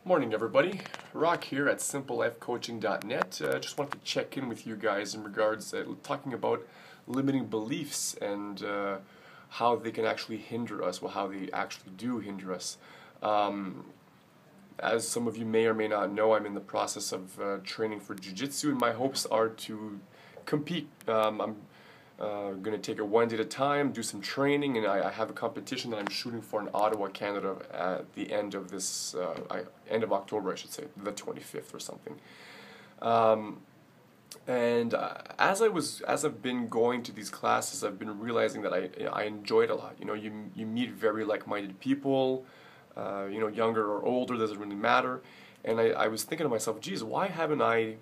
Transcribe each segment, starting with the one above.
Morning, everybody. Rock here at simplelifecoaching.net. Just wanted to check in with you guys in regards to talking about limiting beliefs and how they can actually hinder us, well, how they actually do hinder us. As some of you may or may not know, I'm in the process of training for jiu-jitsu, and my hopes are to compete. I'm going to take it one day at a time, do some training, and I have a competition that I'm shooting for in Ottawa, Canada at the end of this, end of October, I should say, the 25th or something. As I've been going to these classes, I've been realizing that I enjoy it a lot. You know, you meet very like-minded people, younger or older, doesn't really matter. And I was thinking to myself, geez, why haven't I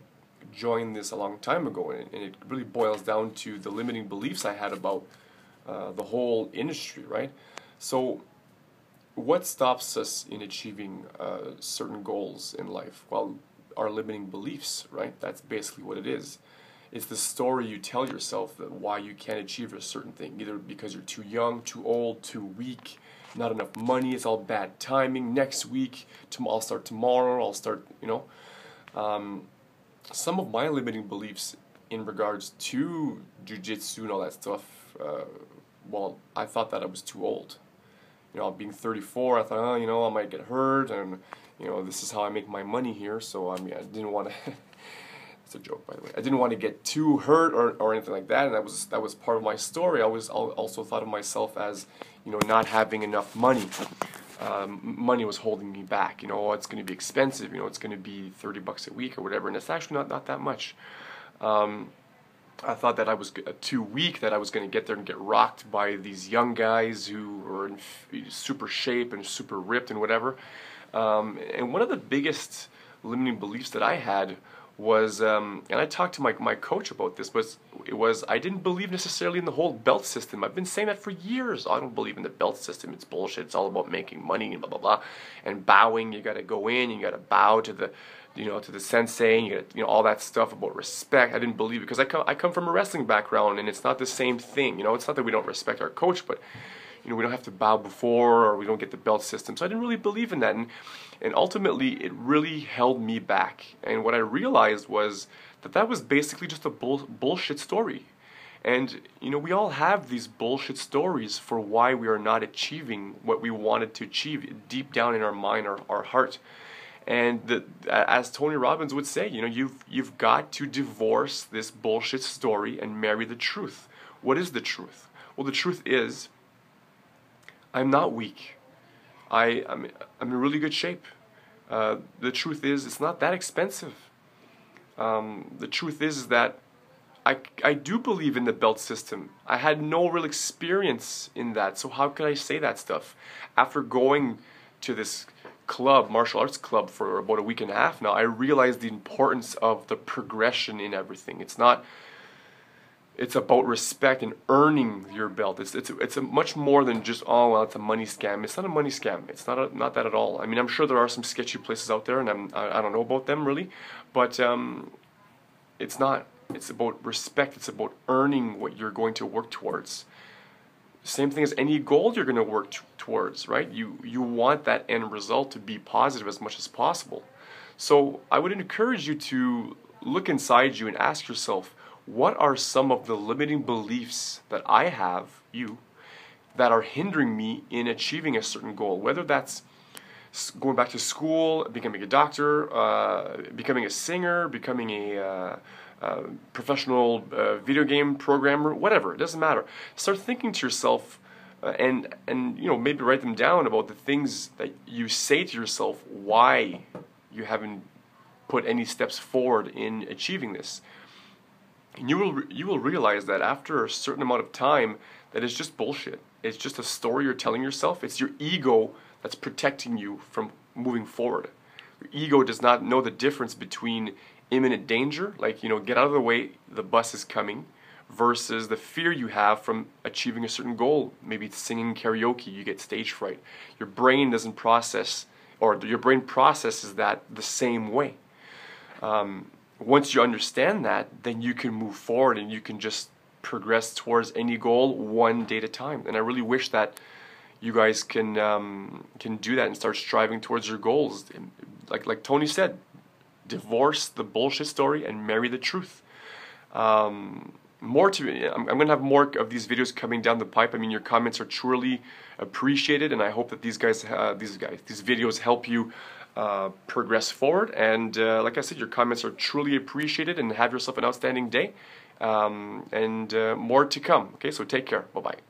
joined this a long time ago? And it really boils down to the limiting beliefs I had about the whole industry, right? So what stops us in achieving certain goals in life? Well, our limiting beliefs, right? That's basically what it is. It's the story you tell yourself that why you can't achieve a certain thing, either because you're too young, too old, too weak, not enough money, it's all bad timing, next week, I'll start tomorrow, I'll start, some of my limiting beliefs in regards to jiu-jitsu and all that stuff, well, I thought that I was too old. Being 34, I thought, I might get hurt, and, this is how I make my money here, so, I didn't want to, it's a joke, by the way, I didn't want to get too hurt or anything like that, and that was part of my story. I also thought of myself as, not having enough money. Money was holding me back. It's going to be expensive. It's going to be $30 a week or whatever, and it's actually not that much. I thought that I was too weak, that I was going to get there and get rocked by these young guys who were in super shape and super ripped and whatever. And one of the biggest limiting beliefs that I had was, and I talked to my coach about this, was I didn't believe necessarily in the whole belt system. I've been saying that for years. I don't believe in the belt system. It's bullshit. It's all about making money and blah, blah, blah. And bowing, you got to go in, you got to bow to the, to the sensei, and you got all that stuff about respect. I didn't believe it because I come from a wrestling background, and it's not the same thing. It's not that we don't respect our coach, but we don't have to bow before, or we don't get the belt system. So I didn't really believe in that, and ultimately it really held me back. And what I realized was that was basically just a bullshit story. And we all have these bullshit stories for why we are not achieving what we wanted to achieve deep down in our mind, our heart. And as Tony Robbins would say, you've got to divorce this bullshit story and marry the truth. What is the truth? Well, the truth is, I'm not weak. I'm in really good shape. The truth is, it's not that expensive. The truth is that I do believe in the belt system. I had no real experience in that, so how could I say that stuff? After going to this club, martial arts club, for about a week and a half now, I realized the importance of the progression in everything. It's about respect and earning your belt. It's a much more than just, it's a money scam. It's not a money scam. It's not that at all. I'm sure there are some sketchy places out there, and I don't know about them really, but it's not. It's about respect. It's about earning what you're going to work towards. Same thing as any goal you're going to work towards, right? You want that end result to be positive as much as possible. So I would encourage you to look inside you and ask yourself, what are some of the limiting beliefs that I have, that are hindering me in achieving a certain goal? Whether that's going back to school, becoming a doctor, becoming a singer, becoming a professional video game programmer, whatever, it doesn't matter. Start thinking to yourself and maybe write them down about the things that you say to yourself, why you haven't put any steps forward in achieving this. And you will realize that after a certain amount of time that it's just bullshit. It's just a story you're telling yourself. It's your ego that's protecting you from moving forward. Your ego does not know the difference between imminent danger, like, get out of the way, the bus is coming, versus the fear you have from achieving a certain goal. Maybe it's singing karaoke, you get stage fright. Your brain doesn't process, or your brain processes that the same way. Once you understand that, then you can move forward and you can just progress towards any goal one day at a time. And I really wish that you guys can do that and start striving towards your goals. like Tony said, divorce the bullshit story and marry the truth. More to I'm gonna have more of these videos coming down the pipe. I mean, your comments are truly appreciated, and I hope that these videos help you progress forward. And like I said, your comments are truly appreciated, and have yourself an outstanding day. And more to come. Okay, so take care. Bye bye.